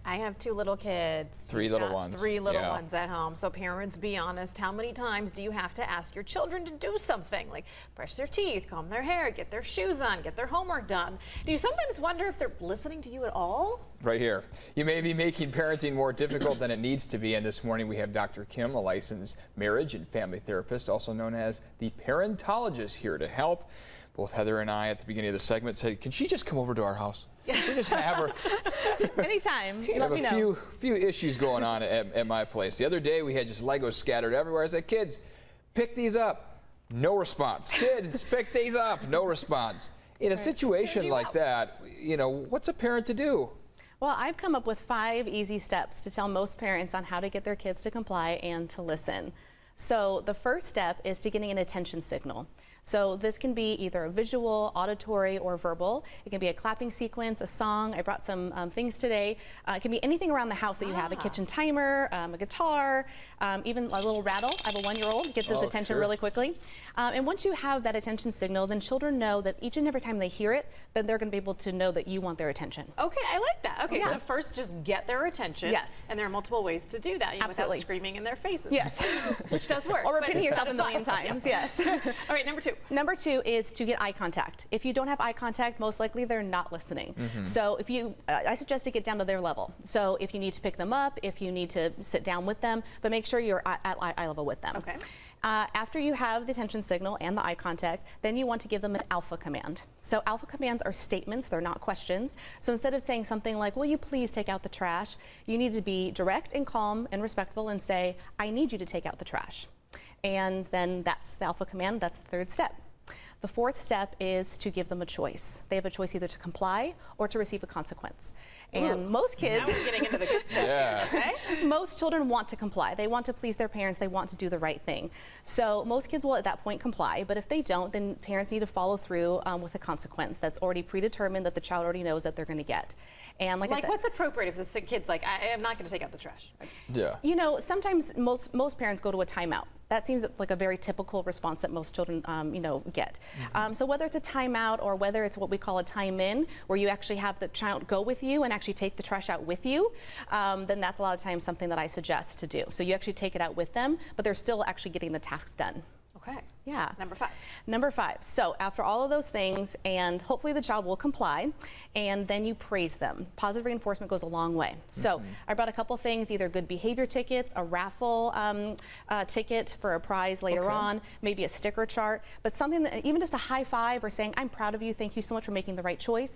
I have two little kids. Three little ones. Three little ones at home. So parents, be honest, how many times do you have to ask your children to do something like brush their teeth, comb their hair, get their shoes on, get their homework done? Do you sometimes wonder if they're listening to you at all? Right here. You may be making parenting more difficult than it needs to be, and this morning we have Dr. Kim, a licensed marriage and family therapist, also known as the parentologist, here to help. Both Heather and I at the beginning of the segment said, can she just come over to our house? We just have her. Anytime. I have a few issues going on at my place. The other day we had just Legos scattered everywhere. I said, kids, pick these up. No response. Kids, pick these up. No response. In a situation like that, you know, what's a parent to do? Well, I've come up with 5 easy steps to tell most parents on how to get their kids to comply and to listen. So the first step is to getting an attention signal. So this can be either a visual, auditory, or verbal. It can be a clapping sequence, a song. I brought some things today. It can be anything around the house that you have, a kitchen timer, a guitar, even a little rattle. I have a 1-year-old, gets his attention really quickly. And once you have that attention signal, then children know that each and every time they hear it, then they're going to be able to know that you want their attention. Okay, I like that. Okay, so first just get their attention. Yes. And there are multiple ways to do that, without screaming in their faces. Yes. Which does work. Or repeating yourself a million times, yes. All right, number 2. Number 2 is to get eye contact. If you don't have eye contact, most likely they're not listening. So if you, I suggest to get down to their level. So if you need to pick them up, if you need to sit down with them, but make sure you're at eye level with them. Okay. After you have the attention signal and the eye contact, then you want to give them an alpha command. So alpha commands are statements, they're not questions. So instead of saying something like, will you please take out the trash, you need to be direct and calm and respectful and say, I need you to take out the trash. And then that's the alpha command, that's the 3rd step. The 4th step is to give them a choice. They have a choice either to comply or to receive a consequence. And most kids, now we're getting into the good stuff. Okay? Most children want to comply. They want to please their parents. They want to do the right thing. So most kids will at that point comply, but if they don't, then parents need to follow through with a consequence that's already predetermined that the child already knows that they're going to get. And like I said, what's appropriate if the kid's like, I am not going to take out the trash? Yeah. You know, sometimes most parents go to a timeout. That seems like a very typical response that most children, you know, get. So whether it's a timeout or whether it's what we call a time in, where you actually have the child go with you and actually take the trash out with you, then that's a lot of times something that I suggest to do. So you actually take it out with them, but they're still actually getting the task done. Okay. Yeah. Number 5. Number 5. So after all of those things, and hopefully the child will comply, and then you praise them. Positive reinforcement goes a long way. So I brought a couple things, either good behavior tickets, a raffle ticket for a prize later on, maybe a sticker chart, but something that even just a high five or saying, I'm proud of you, thank you so much for making the right choice,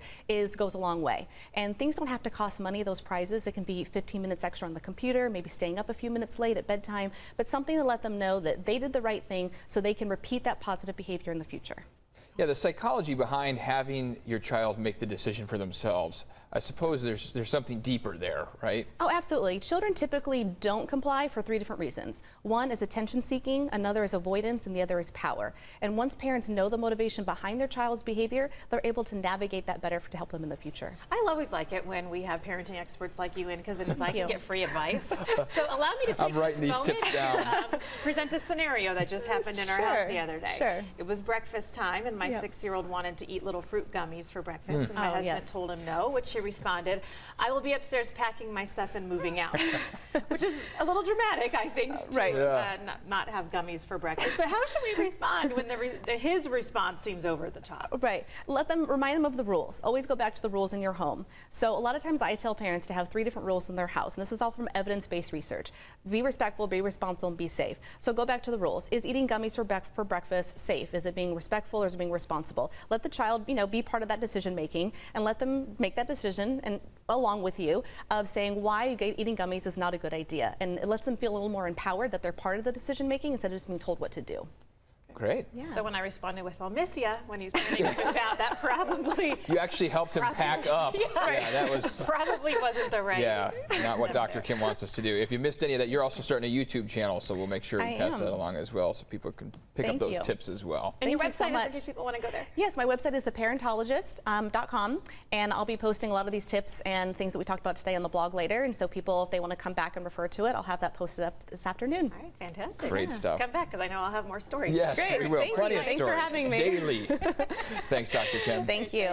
goes a long way. And things don't have to cost money, those prizes. It can be 15 minutes extra on the computer, maybe staying up a few minutes late at bedtime, but something to let them know that they did the right thing so they can repeat that positive behavior in the future. Yeah, the psychology behind having your child make the decision for themselves, I suppose there's something deeper there, right? Oh, absolutely. Children typically don't comply for 3 different reasons. One is attention seeking, another is avoidance, and the other is power. And once parents know the motivation behind their child's behavior, they're able to navigate that better to help them in the future. I always like it when we have parenting experts like you in, because then I can get free advice. So allow me to take I'm writing these tips down. Present a scenario that just happened in our house the other day. Sure. It was breakfast time, and my 6-year-old wanted to eat little fruit gummies for breakfast, and my husband told him no, which he responded, I will be upstairs packing my stuff and moving out. Which is a little dramatic, I think, to not have gummies for breakfast. But how should we respond when his response seems over the top? Right. Remind them of the rules. Always go back to the rules in your home. So a lot of times I tell parents to have 3 different rules in their house, and this is all from evidence-based research. Be respectful, be responsible, and be safe. So go back to the rules. Is eating gummies for breakfast safe? Is it being respectful or is it being responsible? Let the child, you know, be part of that decision making, and let them make that decision and along with you of saying why eating gummies is not a good idea, and it lets them feel a little more empowered that they're part of the decision making instead of just being told what to do. Great. Yeah. So when I responded with, I'll miss ya, when he's planning to move out, that probably... You actually helped him pack up. Yeah, that was... Probably wasn't the right... Yeah, not what Dr. Kim wants us to do. If you missed any of that, you're also starting a YouTube channel, so we'll make sure you pass that along as well so people can pick up those tips as well. And your website is in case people want to go there? Yes, my website is theparentologist.com, and I'll be posting a lot of these tips and things that we talked about today on the blog later, and so people, if they want to come back and refer to it, I'll have that posted up this afternoon. All right, fantastic. Great stuff. Come back, because I know I'll have more stories. Yes, Great. we will. Thank you. Thanks for having me. Daily. Thanks, Dr. Kim. Thank you.